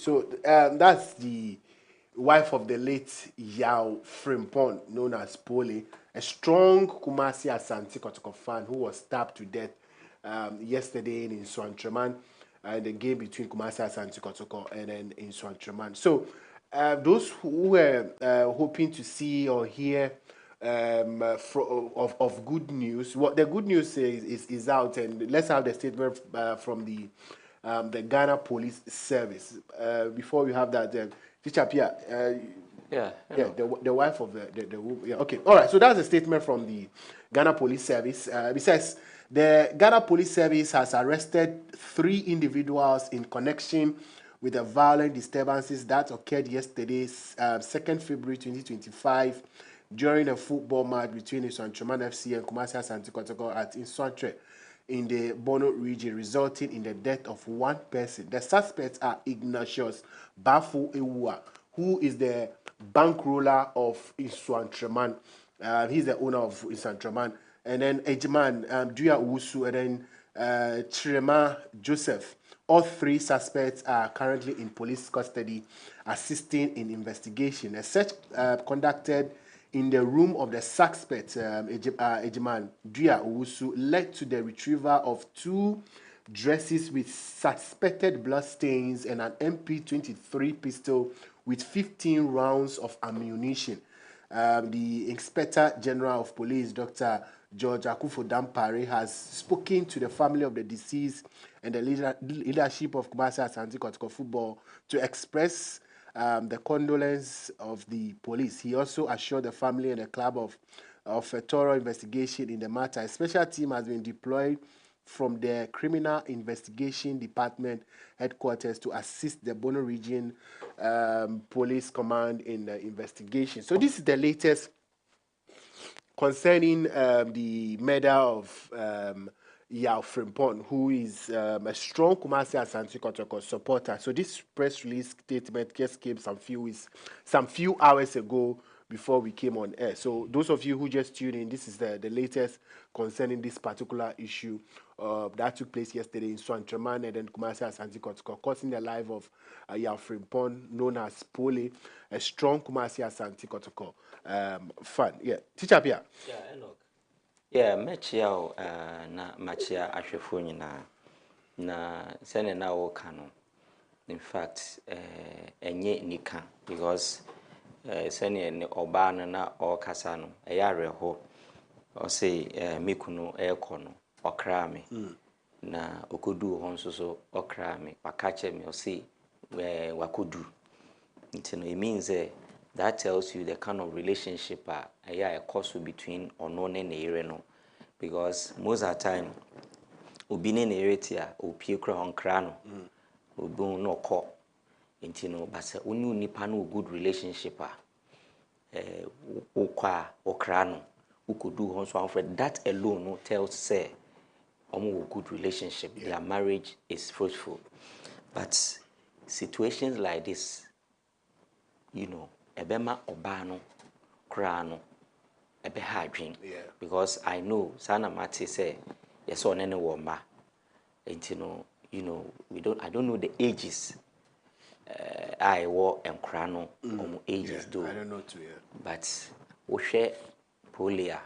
So that's the wife of the late Yao Frimpong, known as Pole, a strong Kumasi Asante Kotoko fan who was stabbed to death yesterday in Swantraman, in the game between Kumasi Asante Kotoko and then in Swantraman. So those who were hoping to see or hear of good news, what the good news is out, and let's have the statement from the Ghana Police Service. Before we have that, Teacher Pia, the wife of the woman. Yeah, okay, all right. So that's a statement from the Ghana Police Service. It says the Ghana Police Service has arrested 3 individuals in connection with the violent disturbances that occurred yesterday, 2nd February 2025, during a football match between Iswantraman FC and Kumasi Asante Kotoko at Inswantre in the Bono region, resulting in the death of 1 person. The suspects are Ignatius Bafu Ewua, who is the bankroller of Iswantraman. He's the owner of Iswantraman. And then Ejiman Duya Usu, and then Chirema Joseph. All 3 suspects are currently in police custody, assisting in investigation. A search conducted in the room of the suspect, Ejiman Duya Usu, led to the retrieval of 2 dresses with suspected blood stains and an MP23 pistol with 15 rounds of ammunition. The Inspector General of Police, Dr. George Akufo Dampare, has spoken to the family of the deceased and the leadership of Kumasi Asante Kotoko football to express the condolence of the police. He also assured the family and the club of a thorough investigation in the matter. A special team has been deployed from the Criminal Investigation Department headquarters to assist the Bono Region Police Command in the investigation. So this is the latest concerning the murder of Yao Frimpong, who is a strong Kumasi Asante Kotoko supporter. So this press release statement just came some few hours ago before we came on air. So those of you who just tuned in, this is the latest concerning this particular issue that took place yesterday in Swantraman and then Kumasi Asante Kotoko, causing the life of Yao Frimpong, known as Pole, a strong Kumasi Asante Kotoko fan. Yeah, Teacher Pia. Yeah, Enoch. Yeah, mechia na machia ahwefo nyina na sene na wo kano. In fact, enye nika because sene ne oba no na o kasa no eyare ho o say mekunu ekọ no okra me na okodu ho nso so okra me wakache me o say wakodu. It means that tells you the kind of relationship a course between unknown and no, because most of the time ubine neretia opie kra on krano obu no ko intino but unu nipa no good relationship ukwa okrano ukodu ho so amfred that alone no tells say omo good relationship, their marriage is fruitful. But situations like this, you know, ebema obano krano ebe hadwin, because I know sana mate say yes on any woma and you know I don't know the ages I war and krano ages do I don't know too, but we share polia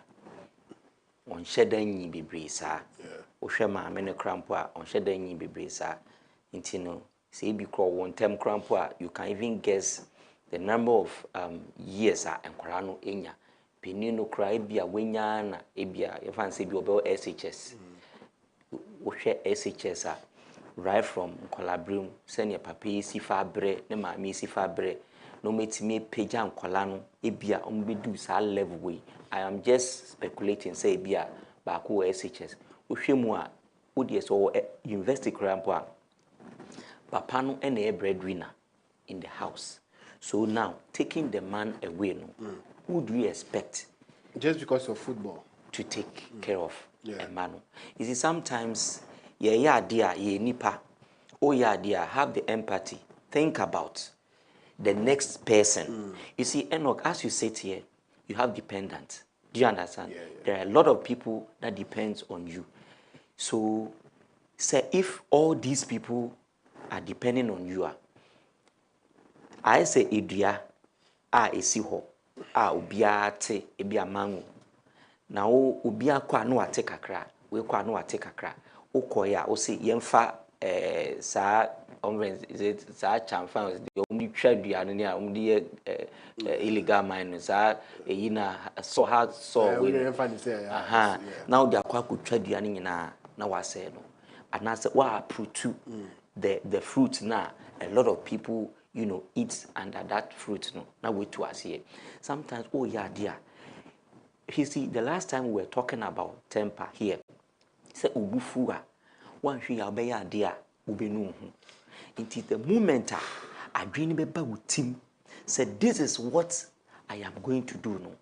on shedan yi bebre sa we share ma me crampo on shedan yi bebre sa intino say be crawl one term crampo you can even guess the number of years and krano enya penino cry bia wenya na ebia you fancy be obel SHS we share SHS right from Kolabrim send your papi si fabre ne ma mi si fabre no metime peja nkola no ebia ombedu sa level way. I am just speculating say ebia ba ko SHS ohwemu a odi so university crampo papa no na e breadwinner in the house. So now taking the man away no who do you expect just because of football to take care of a man? You see, sometimes yeah dear ye nipa oh yeah dear have the empathy, think about the next person. You see, Enoch, as you sit here, you have dependents. Do you understand? There are a lot of people that depends on you. So say if all these people are depending on you, I say idua esi ho obia te ebi amangu na obia kwa no ate kakra we kwa no ate kakra ukoya o se yemfa saa saa chamfa de twa dua no ne a de illegal mine saa na so ha so we aha now de akwa twa dua no nyina na wase no anase wa fruit the fruit na a lot of people eat under that fruit no na we to us here sometimes dear you see the last time we were talking about temper here say ubufu a wan hwe ya be ya de a ubenu hu until the moment adwene be ba wutim say this is what I am going to do no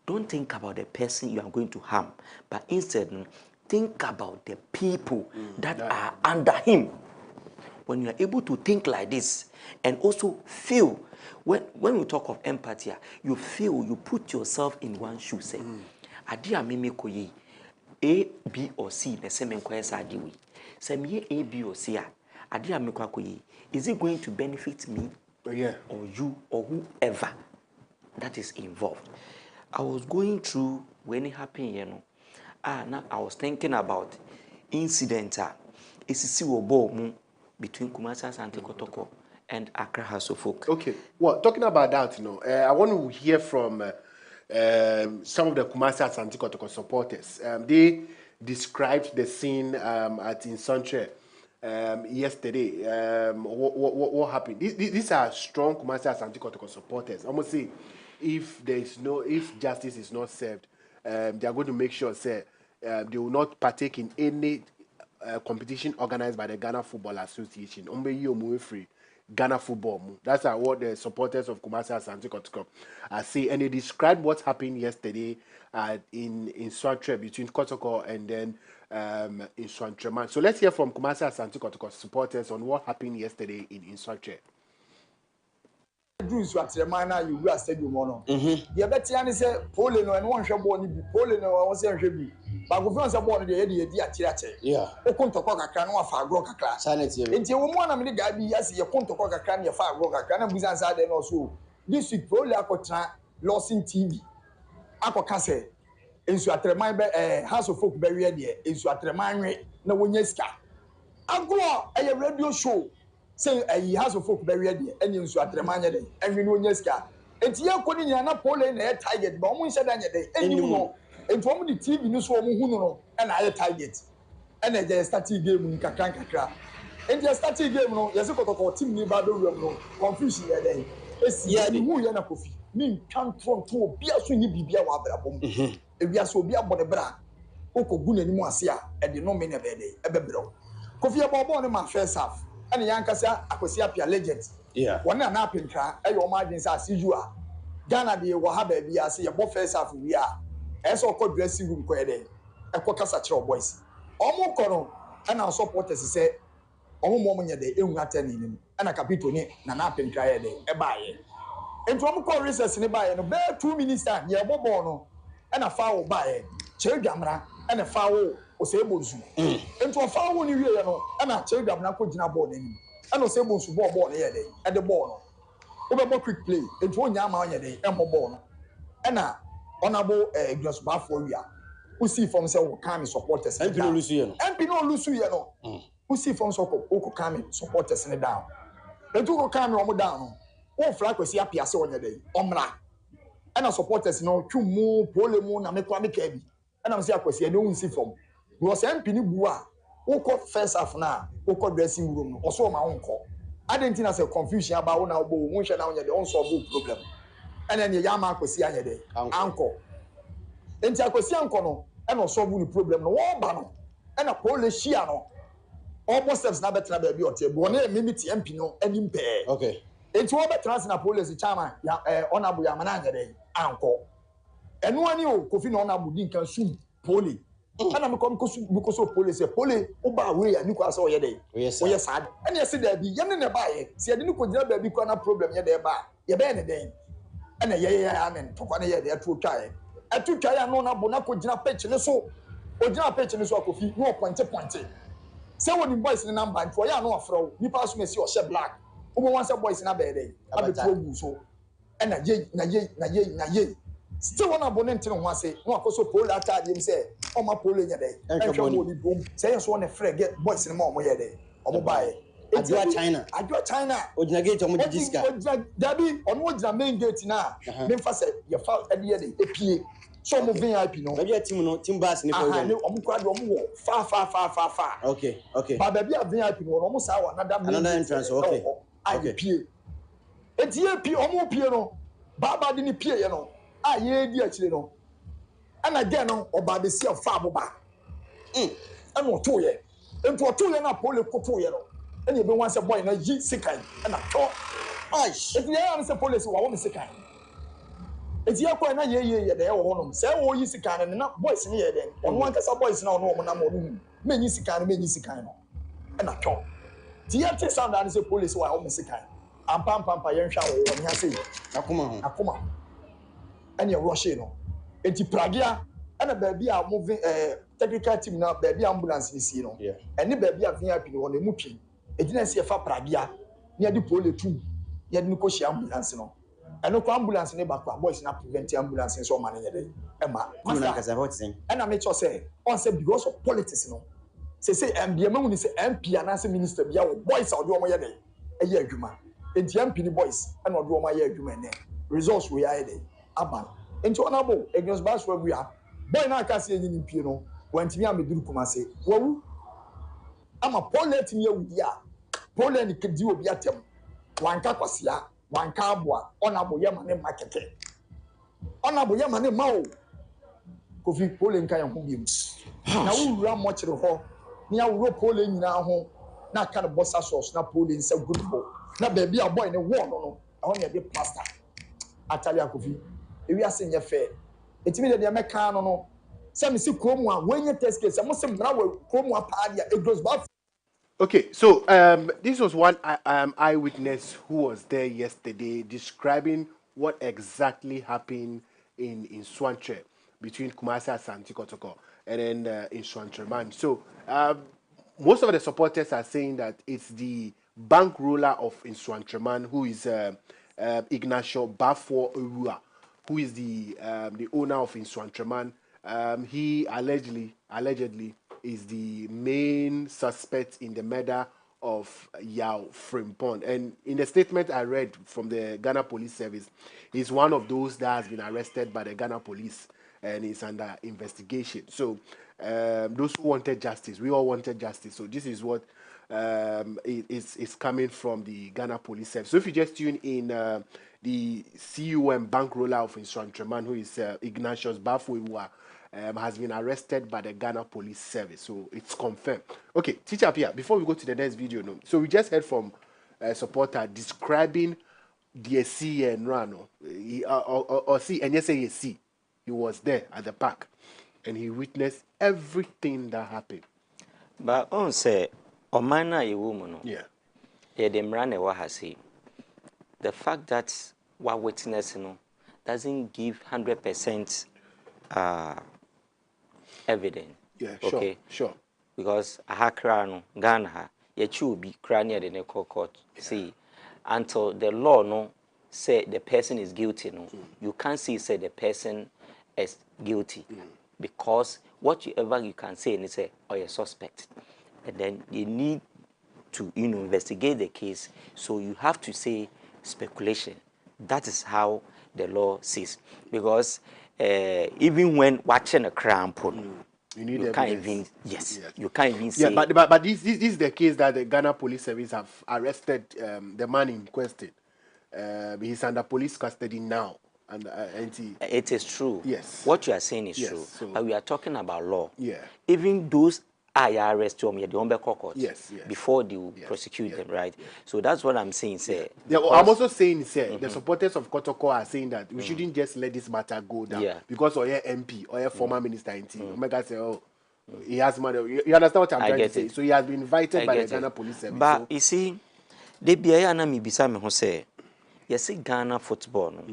don't think about the person you are going to harm but instead think about the people that are under him. When you are able to think like this and also feel, when we talk of empathy, you feel, you put yourself in one shoe, say, Adia mimi koye A, B, or C, the same inquiries are doing. Say me A, B, or C, Adia miko koye, is it going to benefit me or you or whoever that is involved? I was going through when it happened, now I was thinking about incident. It's between Kumasi Asante Kotoko and Accra House of Folk. Okay, well, talking about that, I want to hear from some of the Kumasi Asante Kotoko supporters. They described the scene at Insantre yesterday. What happened? These are strong Kumasi Asante Kotoko supporters. I'm gonna say, if justice is not served, they are going to make sure they will not partake in any competition organized by the Ghana Football Association. Free Ghana football. That's what the supporters of Kumasi Asante Kotoko are saying. And they described what happened yesterday in Swantre between Kotoko and then in Swantreman. So let's hear from Kumasi Asante Kotoko supporters on what happened yesterday in Swantre. Do Swantreman now you will stadium no. The better say pole no and one shop ball ni pole no was say but go find support dey dey akire yeah o kontoko kakra no afa agro kakra sanity enti wo mu na me ga bi yase ye kontoko kakra na afa agro kakra na busan sa dey no so this week probably akotra losing TV akoka say ensu atreman be house of folk be we dey ensu atreman we na wonya sika agro e radio show say house of folk be we dey eni ensu atreman nya dey enwe no wonya sika enti ye koni nya na pole na target ba omo nse da nya dey eni no and from the TV news for no and I target and I starting game in kakra and the starting game no yes ko team ni ba do no confusion there esi who ya na Kofi me kan from to obi aso ni bibia wa abrabom e wi aso obi abone bra okogu nanimu ase a e de no me na be dey e be bro Kofi abobo no ma first half and yankasa akosi apia legend yeah one na apinka e yo ma din sa siju a Ghana de wo ha ba bia se ye bo first half wi a eso ko dressing room ko ede e ko kasa kire boys omo kono na supporters say omo mo nya de ehun atani nim na capito ni na apinka ye de e baaye enti omo ko recess ni baaye no be 2 minutes time ye bobo no na foul baaye kire dwamra na foul o se bonsu enti o foul ni wie no na kire dwamra ko gina ball ni na o se bonsu ball ni ye de e de ball no o be quick play enti o nya ma nya de e mo ball no na honorable Grasbafo wia who see from say we come supporters MP no lusu ye no who see from so ko come supporters ni down and to go come o down no o flag kwesi apia se onya dey omra and supporters no twumu polemu na mekwa meka bi and am say akwesi e no see from because MP ni bu a o ko first half na o ko dressing room no o so ma wonko adentina say confusion about na obo won hwe na onya dey on solve problem and then yama akwesi anya dey anko enti akwesi anko no e no solve the problem no wo ba no e na pole shia no almost steps na betra ba bi ote bo na mimiti MP no anim pe okay enti wo betra na police chairman ya honorable ya mana anya dey anko enu ani o Kofi na honorable din kan sum pole ana me kom ko so police pole wo ba we ya ni ko asa o ye dey o ye sad ene ye se da bi ye ne ba ye se ye ni ko gira ba bi ko na problem ye dey ba ye be ne dey ene ye amen to kwa ne ye dey atu twae atu twae no na bo na ko gina pitch ne so o gina pitch ne so Kofi no point se woni boys ne number nto ya no afro ni pass me si o she black Omo wan say boys na be dey. Abi to so. And na ye. Still one abonnent no ho ase. No akoso pole atade him say, "O ma pole nya dey." And show mo di boom. Say so one free get boys no mo ye dey. Omo buy. Adwa China. Ojina gate omo di diska. Dabi ono ojina main gate na. Me fa say ye fa e dey epie. So mo VIP no. Maybe team bus ni for you. Omo kwado omo wo fa. Okay. Ba baby a VIP no omo sa wa another entrance. Okay. Pie. Eti pie omo pie no. Baba di ni pie ye no. Ye di akire no. And again no oba be see of fa boba. And oto ye. Ento oto ye na pole koto ye no. And you be wan say boy na yi sikai. And na to. Aish. Eti ye am say police wa wo me sikai. Eti ye kwa na ye de e wo honom. Say wo yi sikai na boys ni ye den. Ono wan kasa boys na ono mo na mo no. Me yi sikai no. And na to. Ti ye te sound and say police wa wo me sikai. Ampampa ye nhwa wo nya say. Akoma. And you rush no. Enti Pragia and a baby are moving technical team now, baby ambulance is you know. And the baby are VIP on the muki. It didn't see a fa Pragia near the pole too. Yet no coach ambulance no. And no ambulance in the back boys not prevent ambulance in so many a day. Emma, and I make sure say, on say because of politics no. Say and the amount is MP and as a minister be our boys are doing my day. A year juma. It's MP boys and not do my year juma. Results we are there. Aban into anabo against bass where we are boy na ka say yin pie no wantimi ameduru Kumase wawu ama polet mi awudia polet ni kedi obi atem wanka kwasia wanka aboa onabo ye mane makete onabo ye mane mawo Kofi polet nka yan ho biem na wura mo kire ho ni awuro polet nyina ho na ka bossa sauce na polet nsa good bo na baby a boy ne wo no ho ne be plaster Atalia Kofi we are saying fair. It's me that they make no. Some see Kromwa when you test case. Some say now Kromwa party it goes back. Okay, so this was one eyewitness who was there yesterday describing what exactly happened in Swantre between Kumasi and Kotoko and then in Swantreman. So most of the supporters are saying that it's the bank ruler of Swantreman who is Ignacio Bafo Urua, who is the owner of Swantreman. He allegedly is the main suspect in the murder of Yao Frimpong. And in the statement I read from the Ghana Police Service, he's one of those that has been arrested by the Ghana Police and is under investigation. So those who wanted justice, we all wanted justice. So this is what is coming from the Ghana Police Service. So if you just tune in, the CUM bank roller of Swantreman, who is Ignatius Bafuiwa, has been arrested by the Ghana Police Service. So it's confirmed. Okay, Teacher Pia, before we go to the next video, so we just heard from a supporter describing the C and Rano, or see, and yes, say see, he was there at the park, and he witnessed everything that happened. But on say, Omana a woman, yeah, them run a wahasi. The fact that what witnessing doesn't give 100% evidence. Yeah, okay, sure. Because a hacker Ghana, you be crying at the court. See, until the law no say the person is guilty, you can't see say the person is guilty because whatever you can say and say or a suspect, and then you need to investigate the case. So you have to say speculation. That is how the law says. Because even when watching a crime, you can't even you can't even say. Yeah, but this is the case that the Ghana Police Service have arrested the man in question. He's under police custody now, and it is true. Yes, what you are saying is true. So, but we are talking about law. Yeah, even those IRS to me, the court. Yes. Before they prosecute them, right? Yeah. So that's what I'm saying, sir. Yeah, I'm also saying, sir, the supporters of Kotoko are saying that we shouldn't just let this matter go down because or your MP or your former minister in team. Omega say, oh, he has money. You understand what I'm trying to say? So he has been invited by the Ghana Police Service. But you see, the BIA na mi bisa me ho say, you see Ghana football no,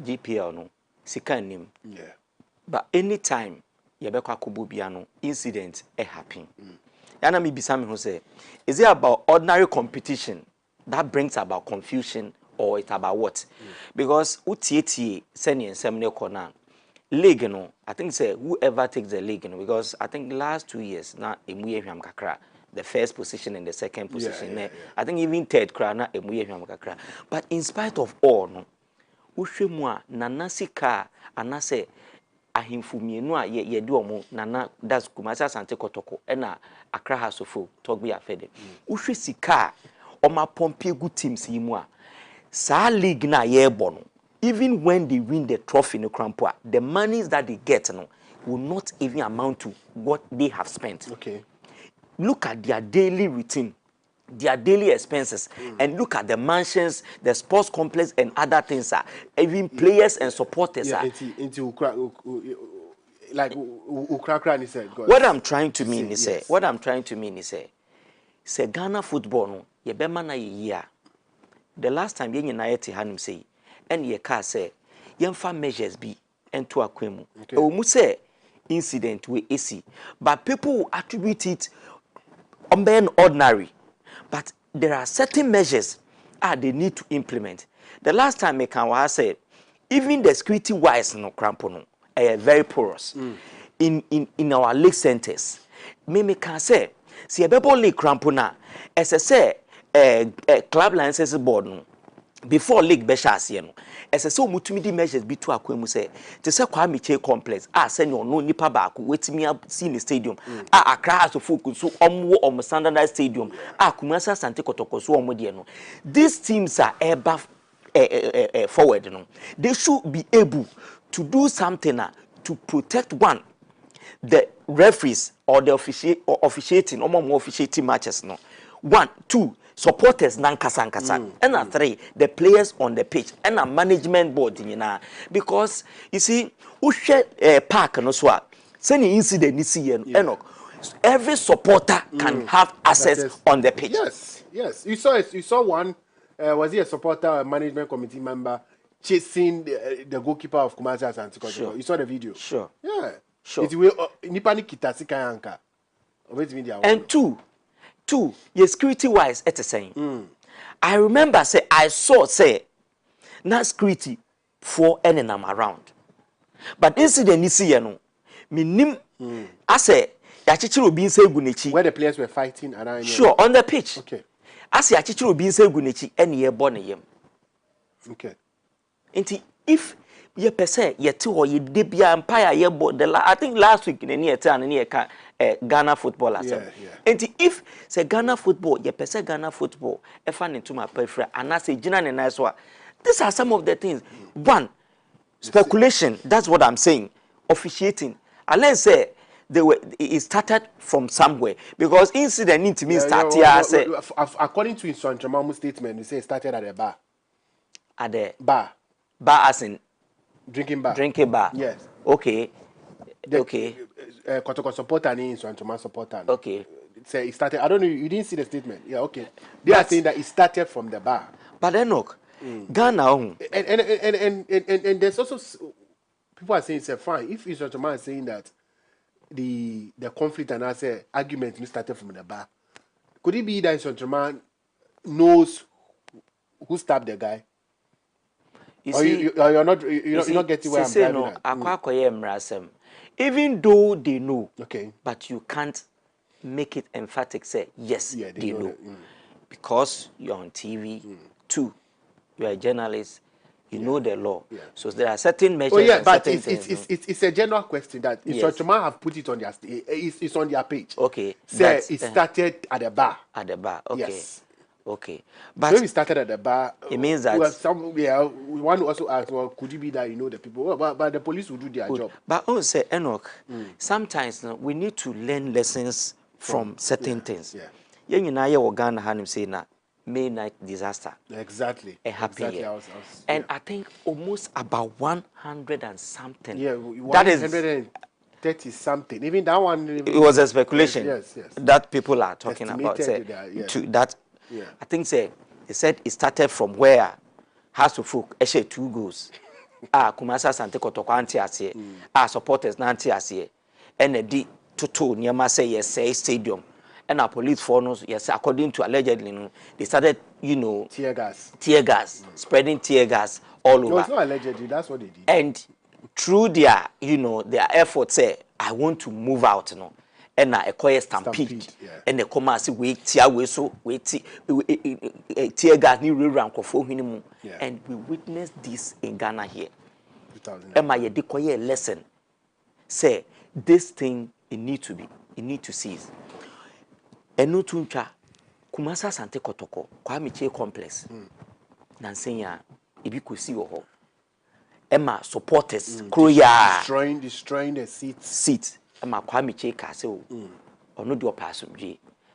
GPL no, sika nim. Yeah. But anytime yebekwa kububiano incident happen. Yana mi bisa me ho say, is it about ordinary competition that brings about confusion or it's about what? Because UTT sending some corner league, I think say whoever takes the league, because I think last 2 years now kakra the first position and the second position. I think even third krana kakra. But in spite of all, no, ushemwa nanasika anase ahimfu mienu a ye di omo nana das Kumasi Asante Kotoko ena Accra Hasofo togbi afede uhwe sika oma pompe good teams yimu a sa league na ye bo no even when they win the trophy no crampo the monies that they get no will not even amount to what they have spent. Okay, look at their daily routine, their daily expenses, and look at the mansions, the sports complex, and other things. Even players and supporters. Like Ukrakra said. What I'm trying to mean is say Ghana football no ye be man na year. The last time ye nyina yete hanum say, and ye ka say yemfa measures be ento akwemu. E wo mu say incident we AC, but people will attribute it on being ordinary. But there are certain measures they need to implement. The last time I can say, even the security wise no crampono are very porous in our league centers. Me can say, see a bebo league crampona as I say club licenses board no before league beshas no as I so mutumi measures be to akwemu say to say Kwame Che complex send you no nipa baako wetimi see in the stadium Accra has to focus so on standardized stadium Kumasi Asante Kotoko so omo de no these teams are ever forward no they should be able to do something to protect one the referees or the officiating more officiating matches no 1 2 supporters nankasa and 3 the players on the pitch and a management board because you see who share park no so any incident you see Enoch every supporter can have access on the pitch. Yes you saw one was he a supporter or management committee member chasing the goalkeeper of Kumasi Asante Kotoko? Sure. You saw the video? Sure. Yeah. Sure. It's way nipani kitasi kayanka. And two, your security wise, it's the same. I remember I saw not security for any around. But incident you see, minim I say yachichiro bin say gunechi. Where the players were fighting around. Sure, on the pitch. Okay. I say yachichiro bin say gunechi any year born yem. Okay. If ye per se ye ti or ye debia empire ye bo I think last week in near town near Ghana football as if say Ghana football ye per se Ghana football e fan into my prefer and I say Gina and nice one. These are some of the things. One, speculation, that's what I'm saying. Officiating. Unless say it started from somewhere because incident need to mean start here. Say according to his statement, he say it started at a bar. At the bar as in drinking bar. Drinking bar. Yes. Okay. Kotoko supporter and Insantoma supporter. Okay. Say it started. I don't know. You didn't see the statement. Yeah. Okay. They are saying that it started from the bar. But Enoch, Ghana. And there's also people are saying it's fine if Insantoma is saying that the conflict and I say argument started from the bar. Could it be that Insantoma knows who stabbed the guy? You see, you're not getting where I'm driving at. Even though they know, okay, but you can't make it emphatic. Say yes, they know. Because you're on TV. 2, you're a journalist. You know the law. So there are certain measures. Oh yeah, but it's a general question that Insantoma have put it on their it's on their page. Okay, say it started at the bar. At the bar. Okay. Yes. Okay, but when we started at the bar, it means that we want to also ask, well, could it be that you know the people? But the police will do their job. But also say Enoch, sometimes we need to learn lessons from certain things. Yeah, you know, Ghana Hanim say na May night disaster. Exactly. A happy year. And I think almost about 100 and something. Yeah, that is 130 something. Even that one. It was a speculation. Yes. That people are talking about. To that. Yeah. I think they said it started from where House of Folk 2 goals. Kumasi Asante Kotoko anti-asiye. Supporters anti-asiye. And the toto near say yes say stadium. and our police force, yes, according to allegedly, they started, tear gas, spreading tear gas all over. No, it's not allegedly. That's what they did. And through their, their efforts, say, I want to move out, and I acquire stampede. And the comma say, wait, tear gas, new rank of him. And we witnessed this in Ghana here. Am I a decoy lesson? Say, this thing, it need to cease. And no tuncha, Kumasa Sante Kotoko, Kwamiche complex. Nansenya, if you could see your Emma supporters, destroying the seats. Emma Kwamiche Castle, or no do pass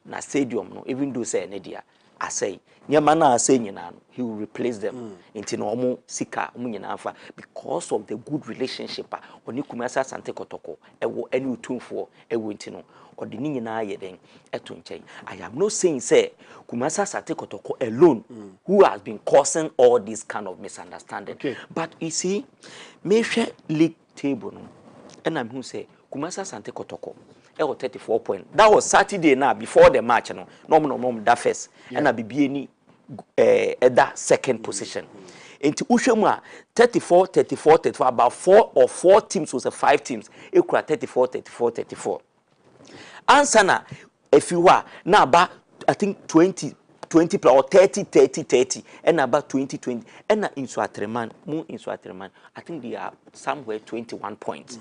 na stadium, no, even do say Nedia. I say, Yamana saying, he will replace them into normal Sika, Munyanfa, because of the good relationship. When you Kumasa Sante Kotoko, any tune for a wintino, or the Nina then, Etunche. I am not saying, say, Kumasa Sante Kotoko alone, who has been causing all this kind of misunderstanding. Okay. But you see, me share league table, and I'm who say, Kumasa Sante Kotoko. 34 points. That was Saturday now before the match. No, that first. And I be that second position. Into Ushema 34, about 4 teams was 5 teams. Equal 34. Ansana, if you are now about I think 20 or 30, and about 20, and in Swatreman, I think they are somewhere 21 points.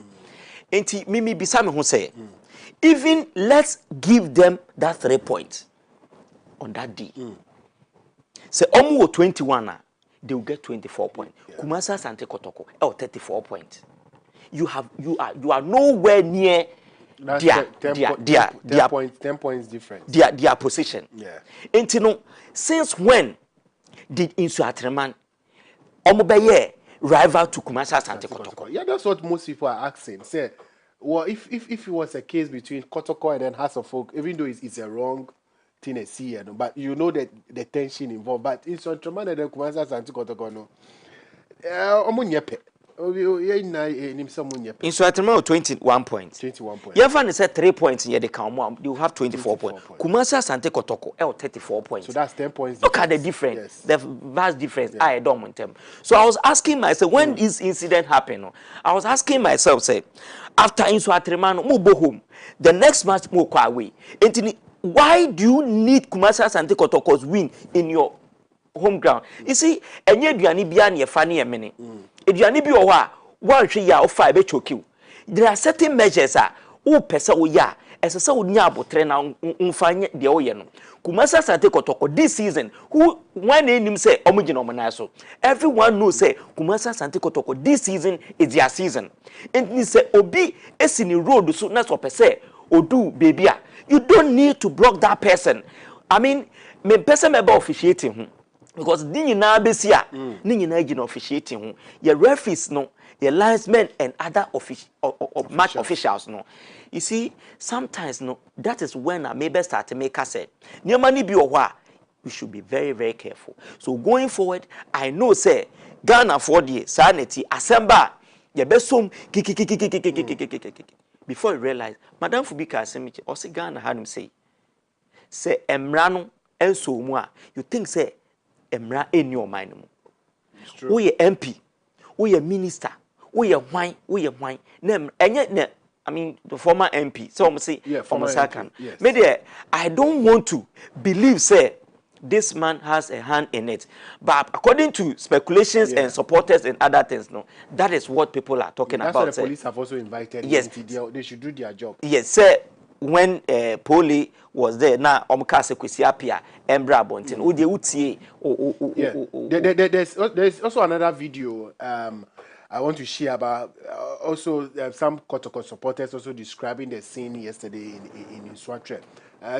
Enti Mimi Bisame who say, even let's give them that 3 points on that day. Say Omu 21, they will get 24 points. Kumasa Sante Kotoko 34 points. You are nowhere near their 10 points difference. Their position. Yeah. Enti since when did Insu Atreman Omubeye rival to Kumasa Sante Kotoko? Yeah, that's what most people are asking. Say, well, if it was a case between Kotoko and then House of Folk, even though it's a wrong thing to see, but you know that the tension involved. But in Sontraman and then Kumasa Sante Kotoko, no, Omunyepe. In Swatreman 21 points. 21 points. You find said 3 points in the count. You have 24 points. Kumasa Sante Kotoko 34 points. So that's 10 points. Look at the difference. Yes. The vast difference. Yeah. I don't want them. So I was asking myself when this incident happened. I was asking myself, say, after Swatreman move home, the next match move away. Why do you need Kumasa Sante Kotoko's win in your home ground? You see, and yet you are ni funny a minute. If you are nibi owa, one ya or 5 choke. There are certain measures who pesa ya as a so nyabo trainer unfanye the oyeno. Kumasa Sante Kotoko this season, who one name say Omujino Manaso. Everyone knows say Kumasa Sante Kotoko this season is their season. And he say Obi is in the road so not per se Odu baby. You don't need to block that person. I mean, me person me officiating. Because ni na besia ni na gina officiating your referees no your linesmen and other match officials no. You see sometimes no, that is when I maybe start to make us say niema ni bi owa we should be very, very careful. So going forward, I know say Ghana for the sanity assemble your best some before you realize Madam Fubika Asemiche or say Ghana had him say emrano enso mu a you think say emra in your mind. We MP, we a minister, we a wine. Nem, and I mean the former MP. So I'm say, former second. Yes. Maybe I don't want to believe say this man has a hand in it, but according to speculations and supporters and other things, no, that is what people are talking about. That's why the police have also invited. Yes, they should do their job. Yes, sir. When Poli was there, now Omkase Kwesiapia, Embra Bontin, there's also another video I want to share about also some Kotoko supporters also describing the scene yesterday in Swatre.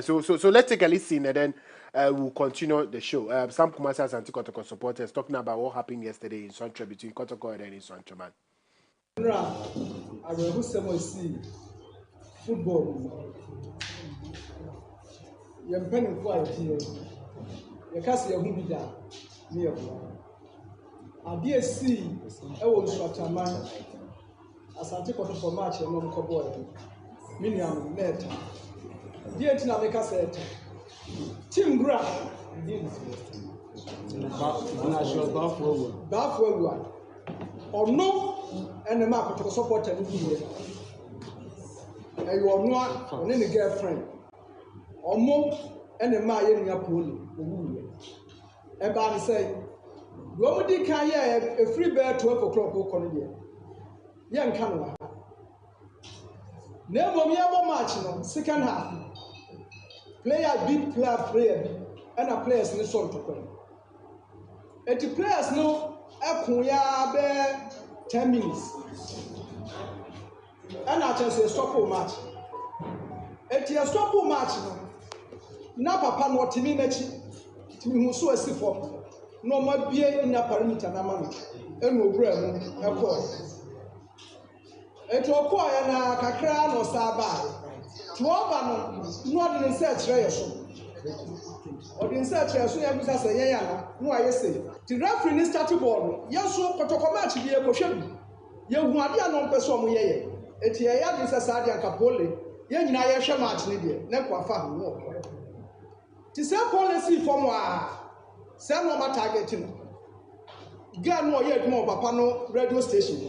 So let's take a listen and then we'll continue the show. Some Kumasa and Kotoko supporters talking about what happened yesterday in Swatre between Kotoko and then in Swatre man. Football. You're penning for it here. You can't see a movie there. Near a DSC, I was shot a man as I take on for match and non-cowboy. Minium net. Dear Tinameka said, Tim Gra, Bafwa, or no, and the market to support and here. And you are not on any girlfriend, or more, and the man in your pool. And Barney say, Romedy can a free bear 12 o'clock or Cornelia. Young Canada. Never me ever match no second half. Player big player and a players in the sort to play. And the players no akuya be 10 minutes. And I just say stop match. And you stop match no. Na papa no timi mechi. Timi husu esi form. No ma bie in a perimeter na man. Enu obra mu ekọ. Etu ọkọ na kakra no saba. Tuoba no odi research re yeso. Odi research yeso ya bisa se yen yana no ayese. Ti referee ni start ball no yeso kotoko match bi e ko hwe bi. Ye hu ade anon peso mo yeye. Eti ye ya bisa sa ade akapole. Ye nyina ye hwe match ni de na kwa fa ho. Ti se policy form a se no ma targeting. Ga no ye adwuma papa no radio station.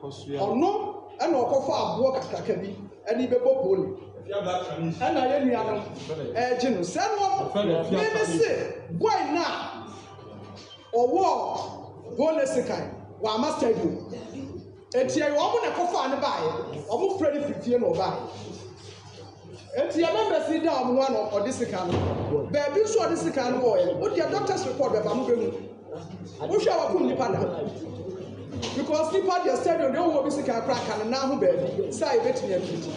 Ono and okofa abo kakaka bi ani bebo poli and I knew Gino Samuel maybe say why now or war go let's kind while master you and here you open a coffin and buy almost ready 15 or buy and you remember sit down one or this kind baby so this kind of boy what your doctor's report about moving who shall I put the because people at the stadium don't want to crack and now baby say bet me everything.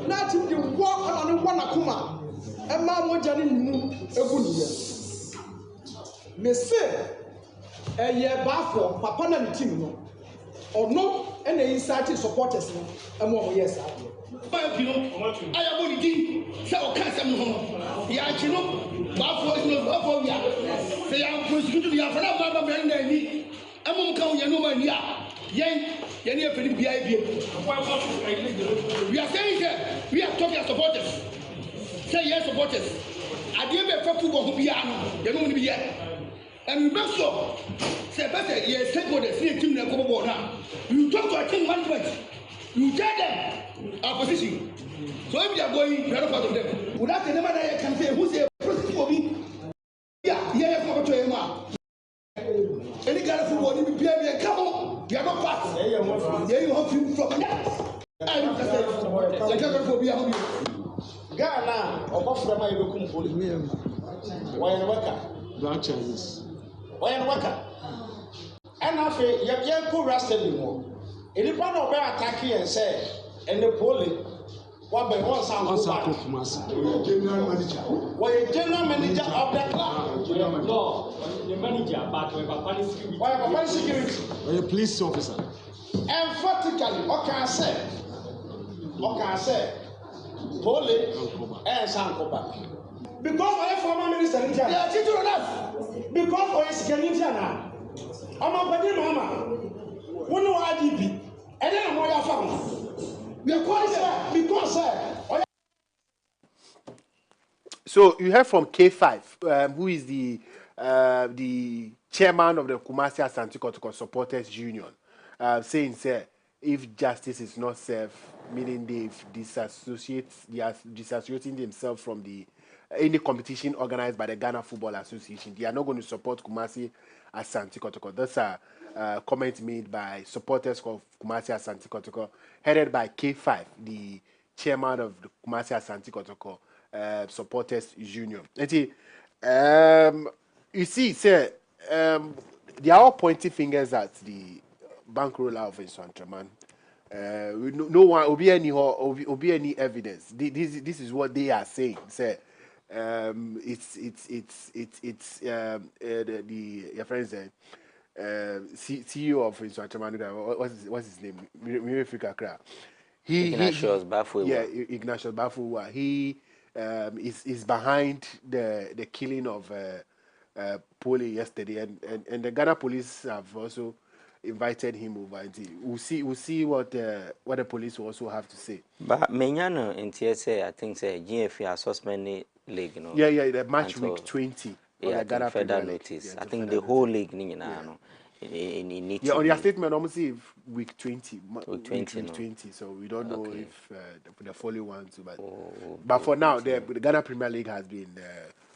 Not if you walk on one akuma and mamma Johnny knew a good year. Me say a year baffle papa and team no or no and the inside supporters and more yes. I am only king, so can't some home. Yeah, you know, baffle is not baffle. They are prosecuted. You have another brand name. I'm going to know yeah. We are saying that we are talking as supporters. Say yes, supporters. I didn't be a football who be you know be here. And we make sure, say better, yes, stakeholders, see a team that come aboard now. You talk to a team management, you tell them our position. So if you are going, we are not part of them. Without the name that I can say, who's a prosecutor for me? Yeah, come to him. Any kind of football, you be a come on, you are not part. Yeah, you have to from Ghana, or both of them, you come for me. Why in Waka? Black Chinese. Why in Waka? And after you have to rest anymore. Any part of our attacking and say, and the polling. What by one sound general manager. Why general manager of the club? No, the manager, but Papa security. Why a police officer? Emphatically, what can I say? Poli and Sankoba. Because I am former minister in Ghana. They are teaching us. Because I am Ghana. I'm a body mama. One no IDP. And then I'm more family. So you heard from K5, who is the chairman of the Kumasi Asante Kotoko Supporters Union, saying, "Sir, if justice is not served, meaning they are disassociating themselves from any competition organized by the Ghana Football Association. They are not going to support Kumasi Asante Kotoko." That's a comment made by supporters of Kumasi Asante Kotoko, headed by K5, the chairman of the Kumasi Asante Kotoko Supporters Union. And you see, sir, they are all pointing fingers at the bankroller of Insantraman. No one will be any evidence. This is what they are saying, sir. It's your friend said. CEO of Insantraman, what's his name? Ignatius Bafuwa. Yeah, Ignatius Bafuwa. He is behind the killing of Poli yesterday, and the Ghana police have also invited him over. We'll see what the police will also have to say. But Menyano in TSA, I think say GFA suspended league, you know. Yeah, the match week 20. Yeah, the Ghana further Premier notice. League. I think the whole league, you know, yeah, on your statement, almost week 20. Week 20, week no. 20. So we don't know if the following one too. But for now, the Ghana Premier League has been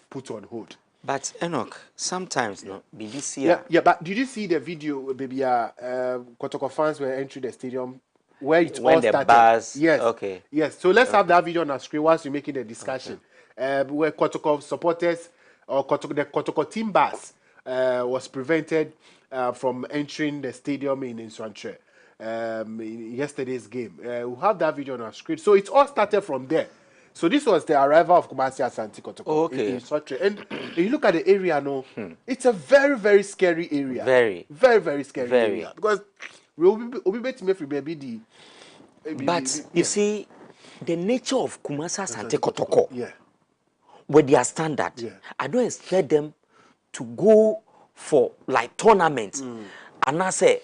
put on hold. But Enoch, sometimes no, BBC. Yeah. But did you see the video, baby? Kotoko fans were entering the stadium where it all started. Bars, yes. Okay. Yes. So let's have that video on our screen whilst we're making the discussion. Where Kotoko supporters or the Kotoko team bus was prevented from entering the stadium in Nswantre in yesterday's game. We'll have that video on our screen. So it all started from there. So this was the arrival of Kumasi Asante Kotoko in Nswantre. And you look at the area now, it's a very, very scary area. Very, very scary area. Because we will be better for baby. But you see, the nature of Kumasi Asante Kotoko, with their standard, I don't expect them to go for like tournaments and I say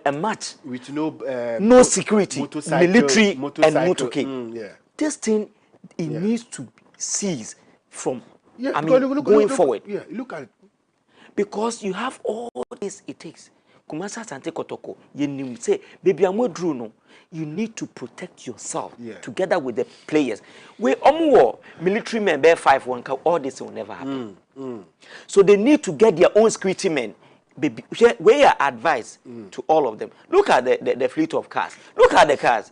a match with no security, military and motorcade. This thing needs to cease from going forward. Yeah, look at it. Because you have all this it takes. Kumasi Asante Kotoko, you say, baby, I'm no. You need to protect yourself together with the players. We military men bear 5-1, all this will never happen. So they need to get their own security men. We are advised to all of them. Look at the fleet of cars. Look at the cars.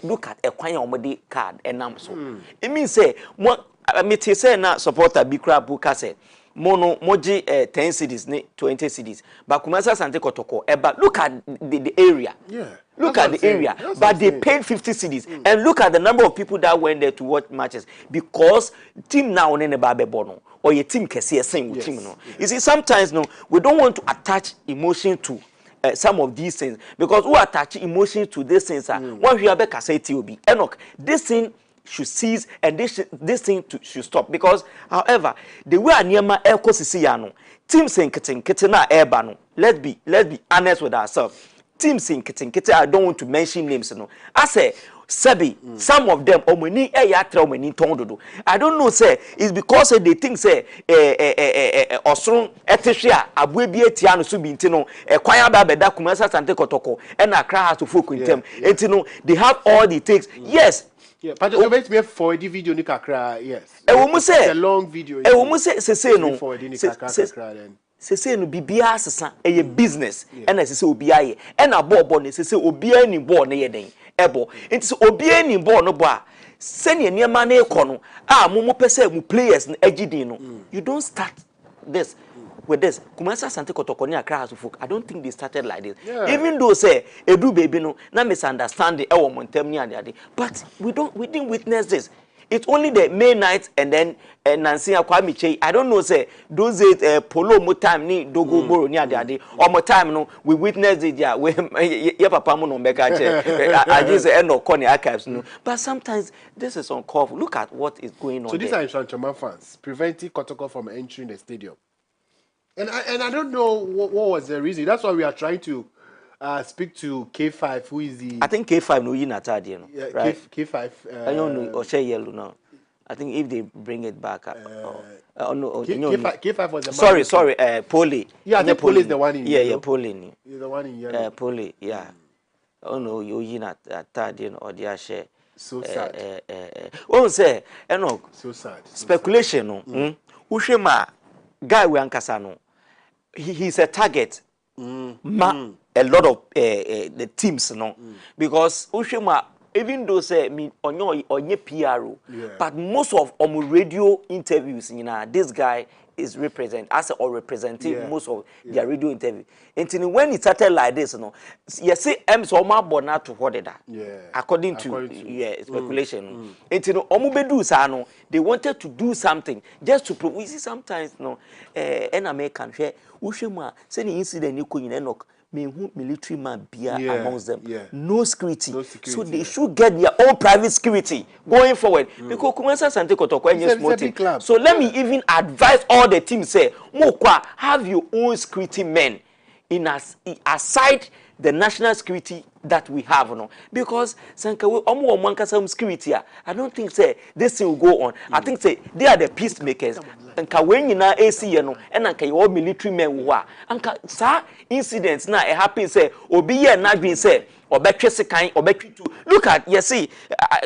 Look at a quiet card and so. It means say na supporter Bikra Buka say moji 10 cities, 20 cities. But Kumasi Asante Kotoko, but look at the area. Look at the area. But they paid 50 cities. And look at the number of people that went there to watch matches. Because team now on the bono or your team can see a same team. No. You see, sometimes no, we don't want to attach emotion to some of these things. Because who attach emotion to these things are what we have say TOB. Enoch, this thing should cease and this thing should stop. Because, however, the way Anyama Elko Sisiyano, team saying Kitina Airbano, let's be honest with ourselves. Team saying Kitin, I don't want to mention names. No. I say, Sebi, some of them, omeni eyatra omeni tondodo. I don't know, say, it's because they think, say, Osron, Etishia, Abubi Etiano Subintino, Kwaya Babeda, Kumasi Asante Kotoko, and Accra has to focus in them. And you know, they have all the takes. Yes. Yeah, but it's going to be for the video Nika Accra, yes. It's a long video. Say no. For the Nika Accra then. Say no bibia sesa a business and as say obia and a board say obia ni board na yeden ebo nti obia ni board no bo a senior niema na ekono a mo pese mu players na agidin no you don't start this with this Kumasi Asante Kotoko ni Accra House of Folk. I don't think they started like this. Even though say edu baby no na misunderstanding e wo montem ni ade but we didn't witness this. It's only the May night and then Nancy Akwamiche. I don't know, say those days polo mo time ni dogo boro ni ade or mo time no we witnessed it yeah we papa mo no meka che I just Enoch Kofi archives no. But sometimes this is uncalled. Look at what is going on. So these are Nswantre fans preventing Kotoko from entering the stadium. And I don't know what was the reason. That's why we are trying to speak to K5, who is the... I think K5 no Yinatadi, no, right? K5. I don't know, or say yellow now. I think if they bring it back, no, K5 was the sorry, Poli. Yeah, I think Poli is the one in yellow. Yeah, Poli. He's the one in yellow. Poli, yeah. Oh no, you Yinatadi or the share. So sad. Oh, say, no. So sad. Speculation, no. Ushema guy we ankasano. He's a target. A lot of the teams, no, because Ushima, even though say me onye PRO, but most of radio interviews, you know, this guy is representing most of their radio interview. And when it started like this, you know, you see, so much born to what according to speculation. And you know, omubedu sano, they wanted to do something just to prove. We see sometimes, no, an American share Ushima say the incident you could Enoch. Military man be amongst them. No security. So they should get their own private security going forward. Because Kumasi Asante Kotoko is small team. So let me even advise all the teams say, Mokwa, have your own security men aside the national security that we have, no, because security, I don't think say this thing will go on. I think say they are the peacemakers. And when you na AC, no, and all military men who are, and sa incidents now it happens say obi ye not being said or betwese kind or to look at you see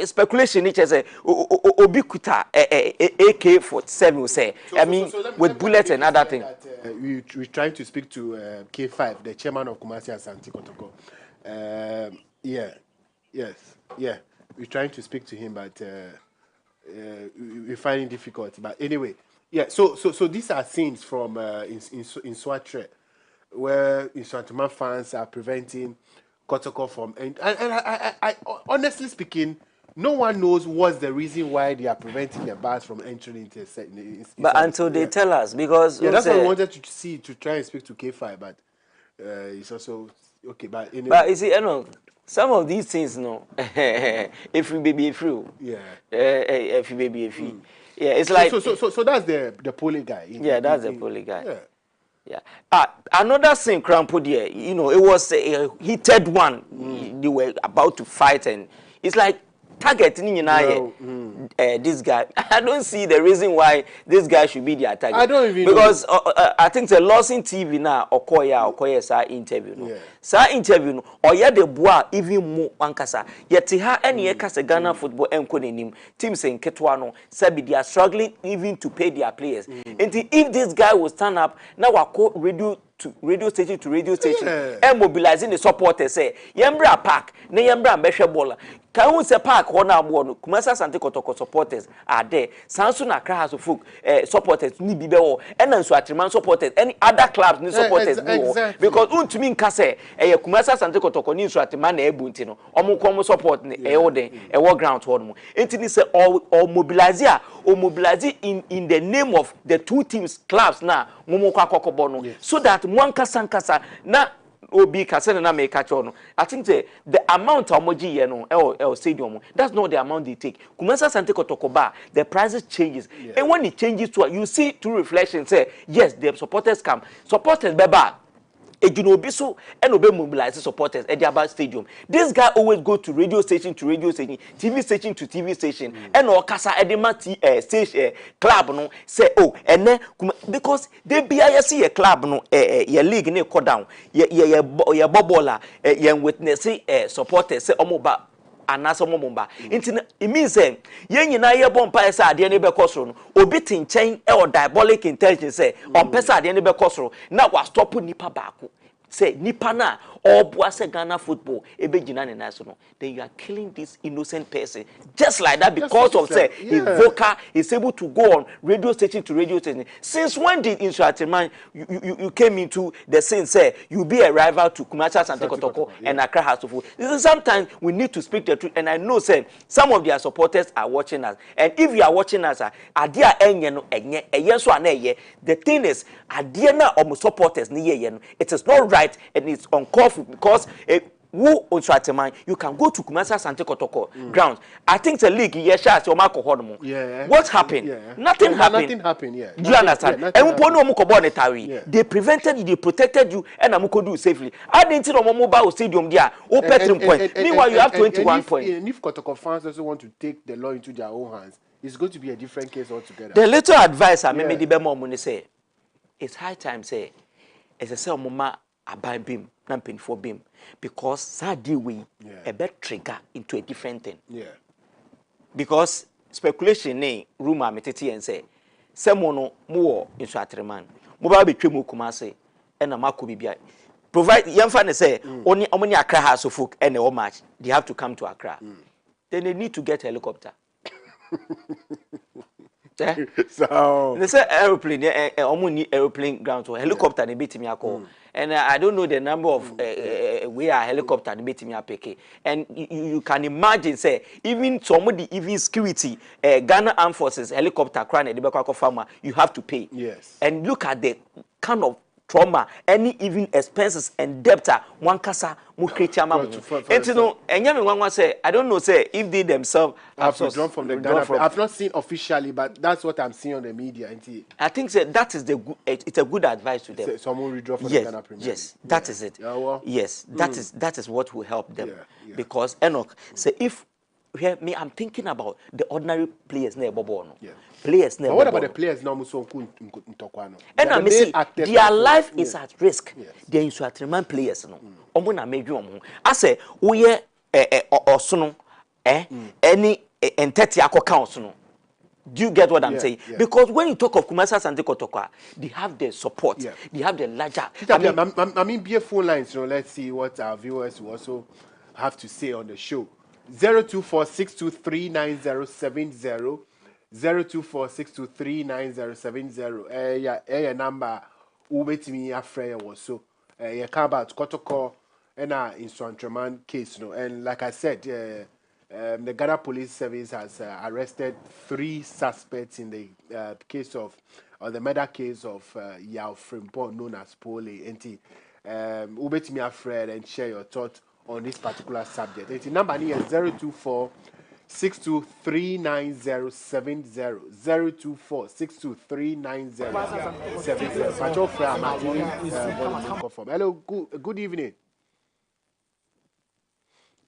speculation which is obi kuta AK-47 say I mean with bullets and other things. We trying to speak to K5, the chairman of Kumasi Asante Kotoko. We're trying to speak to him, but we're finding difficult. But anyway, yeah. So these are scenes from in Swatre, where Inswatman fans are preventing Kotoko from and I honestly speaking, no one knows what's the reason why they are preventing the bars from entering into but until they tell us, because that's what I wanted to see, to try and speak to K5, but it's also okay. But anyway. But you see, you know, some of these things, no, if we baby free, if you baby free, it's like so that's the poly guy. That's the poly guy. Yeah. Another thing, Crampo, there, you know, it was a heated one. They were about to fight, and it's like targeting this guy. I don't see the reason why this guy should be their target. I don't even because I think the loss in TV now Okoye sa interview no. Sa interview no oya de boa even more ankasa. Yet ha any kasa Ghana football enko nenim teams in Ketwa no sabi they are struggling even to pay their players. And if this guy will stand up now radio station to radio station and mobilizing the supporters say yembra park na yembra mbehwe bola can we say park one abono Kumasi Asante Kotoko supporters are there Sansu na Accra House of Folk supporters ni bibe wo and Nswatriman supporters any other clubs ni supporters exactly. Because untumi nka say Kumasi Asante Kotoko ni Nswatriman na ebunti no omo support ni wo ground ho no entini say all mobilize in the name of the two teams clubs na momo kwa kokobo no so that mwankasa na obi kasene na make catch on. I think the amount of moji no el stadium that's not the amount they take. Kumasi Asante Kotoko ba the prices changes and when it changes to you see two reflections say yes the supporters come supporters beba Ejunobiso and obe mobilize supporters at the Aba Stadium. This guy always go to radio station, TV station to TV station, and or Kasa Edema station club no say oh and then because they be a club no your league ne cut down your bobola your witness supporters say omoba anaso momba nti it means say yen nyina ye bompa esa ade ne be kosoro no obi tinchen or diabolic intelligence say on pesa ade ne be kosoro na wa stop nipa baako say nipa na or say Ghana football ebegina ne naso no then you are killing this innocent person just like that because of say his vocal is able to go on radio station to radio station. Since when did Nswatriman you came into the scene say you be a rival to Kumasi Asante Kotoko and Accra House of Folk? Sometimes we need to speak the truth, and I know say some of their supporters are watching us, and if you are watching us adia enye no enye so aneye the thing is adia na omo supporters ni ye no it is not right and it's uncalled for because who Nswatriman you can go to Kumasi Asante Kotoko grounds. I think the league what happened? Nothing happened. Do you understand? And they prevented you, they protected you, and amuko do safely. I didn't know mobile stadium there. Point. Meanwhile, you have 21 points. And if Kotoko fans also want to take the law into their own hands, it's going to be a different case altogether. The little advice I made the Bemo Muni say, it's high time say, it's a sell mama abai bim, nampin for bim, because sadi we a bet trigger into a different thing. Because speculation ne rumor meteti and say, semono more in Nswatriman, mobile between Kumasi and a Marco Bibia. Provide young fan say only Accra House of Folk and a match, they have to come to Accra. Then they need to get a helicopter. So they say aeroplane, need aeroplane ground to helicopter. They beat me a call, and I don't know the number of where helicopter they beat me a pick. And you can imagine, say even somebody, even security, Ghana Armed Forces helicopter crying at the back of farmer, you have to pay. Yes. And look at the kind of trauma, any even expenses and debt, one kasa mu create ama mu. And you know, enyame one say, I don't know say if they themselves have withdrawn from the Ghana. I've not seen officially, but that's what I'm seeing on the media. I think that is the good. It's a good advice to them. Someone withdraw from the Ghana Premier. Yes, that is it. Yeah, well. Yes, that is what will help them. Yeah. Because Enoch, say if here me, I'm thinking about the ordinary players near Bobono. Yeah. Players near. But what about the players now? And I say their life is at risk. They are insuatreman players no. Omo na meju omo. I say we osono any entity account no. Do you get what I'm saying? Yeah. Because when you talk of Kumasi Asante Kotoko, they have the support. Yeah. They have the larger. I mean, be a phone lines. You know, let's see what our viewers will also have to say on the show. 024623970. 024623970. Yeah, number. Ubet me a friend was so. Yeah, come about Kotoko and in Swantraman case. No, and like I said, the Ghana Police Service has arrested 3 suspects in the case of, or the murder case of Yao Frimpong, known as Pole. Ubet me a friend and share your thoughts on this particular subject. The number here is 024623970. 024623970. Hello, good evening.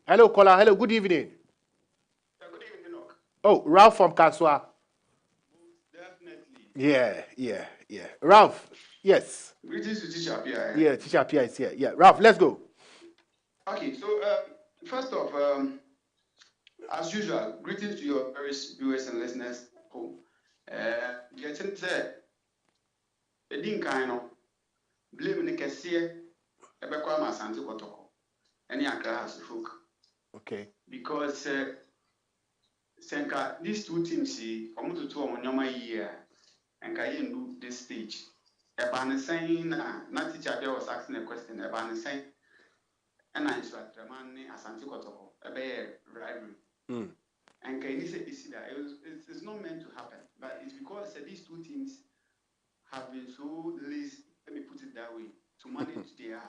Hello, caller. Hello, good evening. Good evening, Enoch. Oh, Ralph from Kaswa. Definitely. Yeah. Ralph, yes. Greetings to Teacher Pia. Yeah, Teacher Pia is here. Yeah, Ralph, let's go. Okay, so first off, as usual, greetings to your various viewers and listeners at home. Getting said, the Dean Kaino, blame the Cassia, Ebekwama Santi Kotoko, any Accra has folk. Okay. Because Senka, these 2 teams see, come to 2 on your year, and can do this stage. Eban saying, not Teacher Pia was asking a question, Eban saying, and I saw the man Asante Kotoko, a bear rivalry. And can you say it's not meant to happen, but it's because these 2 teams have been so lazy, let me put it that way, to manage their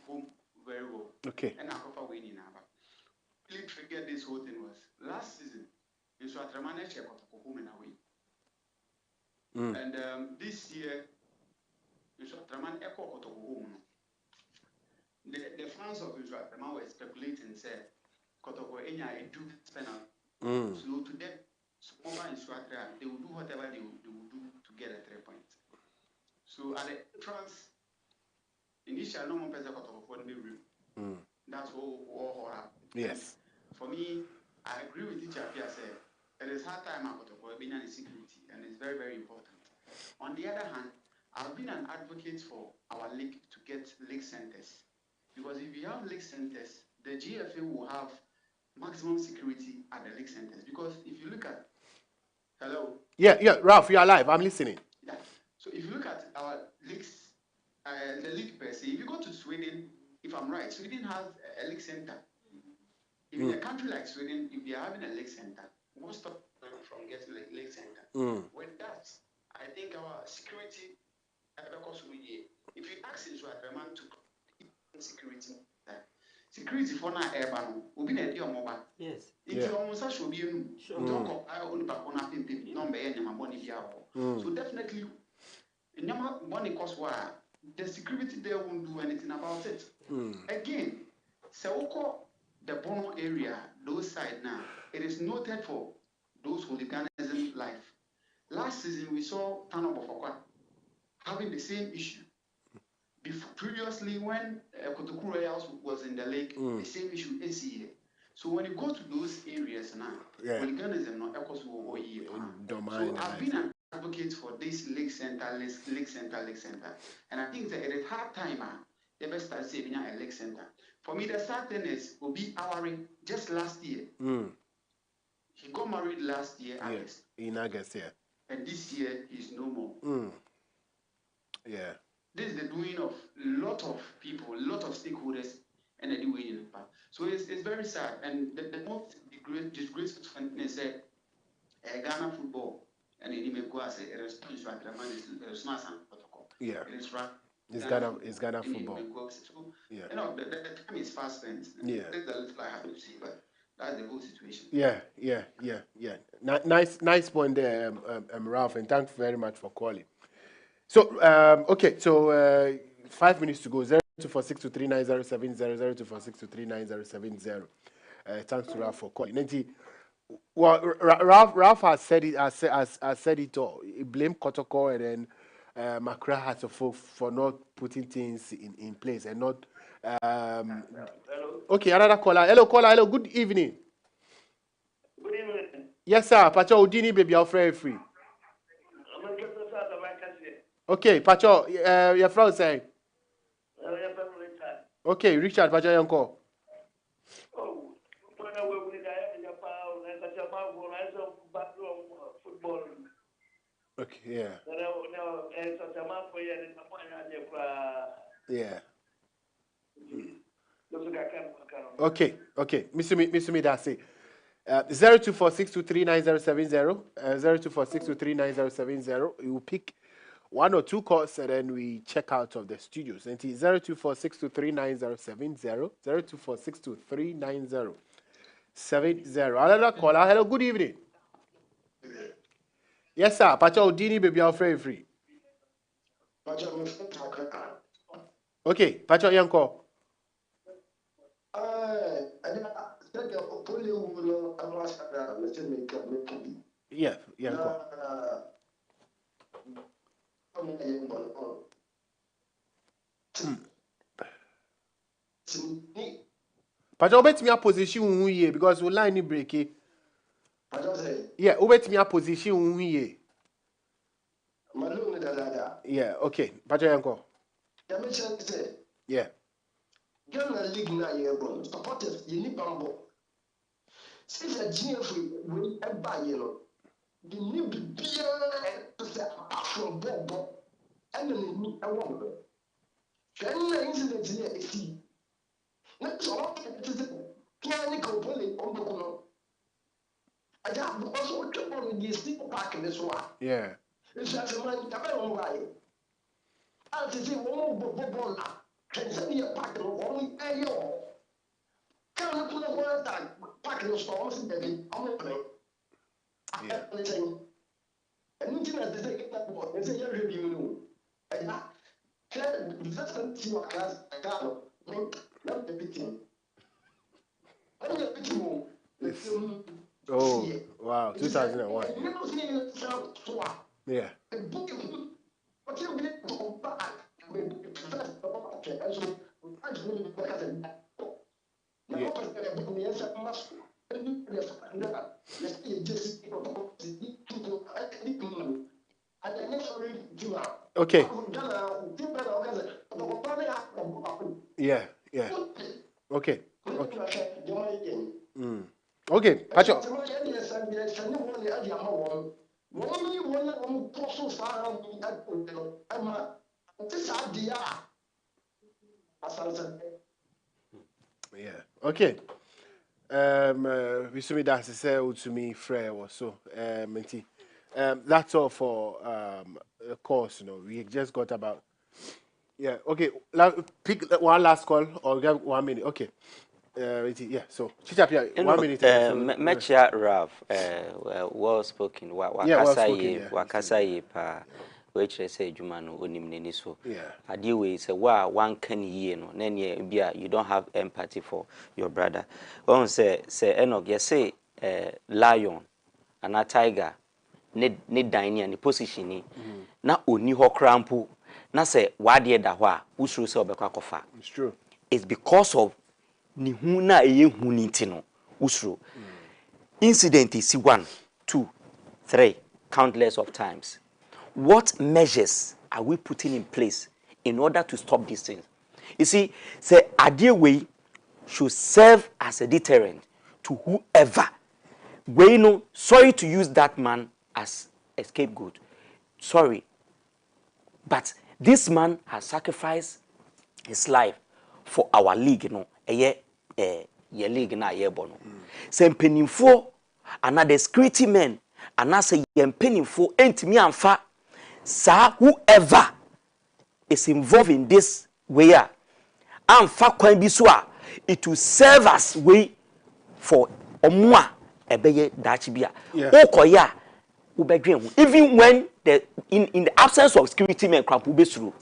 home very well. Okay. And I offer winning now. Really triggered this whole thing was last season, in Swatraman Kotoko home and away. And this year, in Swatraman Kotoko home. The fans of Israel were speculating, said, Kotoko Enya a do penalty. So to them, over in Swatra, they will do whatever they will do to get a 3 points. So at the entrance, initially, no one person Kotoko for the room. That's all happened. Yes. And for me, I agree with Teacher Pia said, it is hard time at Kotoko being in security, and it's very, very important. On the other hand, I've been an advocate for our league to get league centers. Because if you have league centers, the GFA will have maximum security at the league centers. Because if you look at, hello? Yeah, Ralph, you're alive. I'm listening. Yeah. So if you look at our leagues, the league per se, if you go to Sweden, if I'm right, Sweden has a league center. In a country like Sweden, if they are having a league center, won't stop them from getting a league center. With that, I think our security, if you ask Israel to security for now urban will be a mobile. Yes. If you almost should be talk of I only back on a number any money. So definitely in your money cost why the security there won't do anything about it. Again, so the Bono area, those side now, it is noted for those hooliganism life. Last season we saw Tano Bofokwa having the same issue. Previously, when Kotoko Royals was in the league, the same issue is here. So when you go to those areas now, hooliganism not equals to year. So I've been an advocate for this league center, and I think that it is hard time. They best start saving a league center. For me, the sad thing is, Obi Awari just last year. He got married last year, August. In August, yeah. And this year he's no more. Yeah. This is the doing of a lot of people, a lot of stakeholders, and they're doing it. So it's very sad. And the most disgraceful thing is that Ghana football and in Imekwa say a response to the man is not some protocol. Yeah. It is right. It's Ghana football. So, you know, the time is fast spent. Yeah. That's the little I have to see, but that's the whole situation. Yeah. Nice point there, Ralph, and thanks very much for calling. So, okay, so 5 minutes to go. 0246239070, 0246239070. Thanks to Ralph for calling. Well, Ralph has said it. Has said it all. He blamed Kotoko and then Accra has for not putting things in place and not. Okay, another caller. Hello, caller. Hello. Good evening. Good evening. Yes, sir. Pacho Udini, baby, you're free. Okay, Pacho, your friend saying. Okay, Richard, Pacho, Yanko. Okay, yeah. Yeah. Okay. Miss me, that's it. 0246239070, 0246239070. You will pick one or two calls and then we check out of the studios. And it's 0246239070, 0246239070. Another caller. Hello, good evening. Yes, sir. Pacha Udini, baby, I'm free. Okay, Pacha Yanko. Yeah, Yanko. Pacha, obet me a position here because we line ni break. Yeah, obet me a position here. Yeah, okay. Pacha Yanko. Yeah. Ghana League na yebo supporters you need bambo. Since a GF we ever you know the need be to say apart from bobo and the need a woman. Then incident here is see. Not so it is can completely on the corner. I just also trouble with this people park in this one. Yeah. It's just a man that why. I say one bobo na. Can send you a pack of only a year. Can't put a word that pack of storms in the opening. And anything that they get that board, they say you're reviewing. And that's until your class, I can't not the victim. I'm the victim. Oh, wow, 2001. Yeah. But you need to go back. Okay. Yeah. Okay. Okay, Pacho. Yeah. Okay. We see that say to me Frere or so. That's all for the course, you know. We just got about okay. Pick one last call or get 1 minute. Okay. Yeah, so Chichapia, 1 minute. Mechia Ralph, well spoken, Wakasaye, pa, which I say, Jumano, Onimini, so. Adiwe is a one can ye, no, then you don't have empathy for your brother. On say, Enoch, you say, lion, and a tiger, need dining and the position, na oni ho crampu, na say, wadi da usru se obekwakofa. It's true. It's because of ni huna eye huniti no usro incident is 1 2 3 countless of times. What measures are we putting in place in order to stop these things? You see, say Adewe should serve as a deterrent to whoever. We know, sorry to use that man as a scapegoat. Sorry. But this man has sacrificed his life for our league, you know. Ye league na ye bono. Se mpenimfo another security men anase ye mpenimfo entimi amfa sa whoever is involved in this way, and fa kwan bi so a it will serve as way for omwa ebeye dachi bia okoya ubedwen even when in the absence of security men krampo be suru.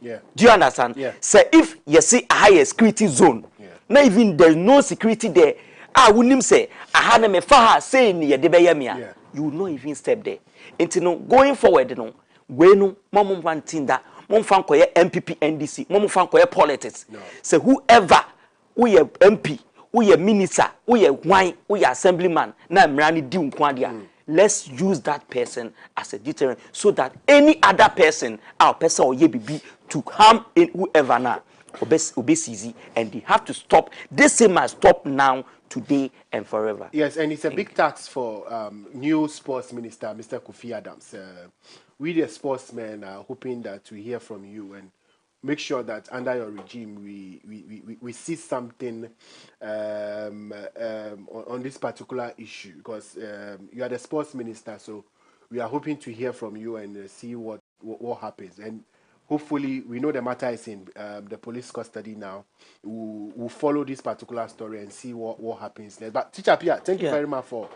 Yeah. Do you understand? Yeah. So if you see a higher security zone, not even there's no security there, I wouldn't say I had me faha saying ye de you will not even step there. Until going forward, no, we no mom one thing that mom fan koye MPP NDC, mom fan koye politics. So whoever who ye MP, who ye minister, who ye wine, who ye assemblyman, na mrani di unkwadia. Let's use that person as a deterrent so that any other person, our person or ye be to harm in whoever now, obesity, and they have to stop. This same must stop now, today, and forever. Yes, and it's a big task for new sports minister, Mr. Kofi Adams. We the sportsmen are hoping that to hear from you and make sure that under your regime we see something on this particular issue, because you are the sports minister, so we are hoping to hear from you and see what happens. And hopefully we know the matter is in the police custody now. We'll follow this particular story and see what happens next. But Teacher Pia, thank you very much for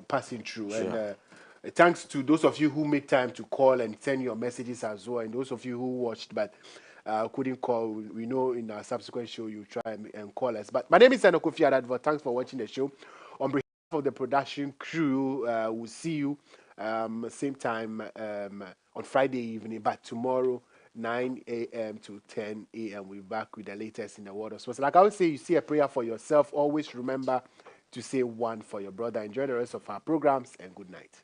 passing through. And thanks to those of you who made time to call and send your messages as well, and those of you who watched but couldn't call. We know in our subsequent show you try and call us. But my name is Enoch Kofi Adadevoh. Thanks for watching the show. On behalf of the production crew, we'll see you same time on Friday evening, but tomorrow 9 a.m. to 10 a.m. we'll be back with the latest in the world of sports. Like I would say, you say a prayer for yourself. Always remember to say one for your brother. Enjoy the rest of our programs and good night.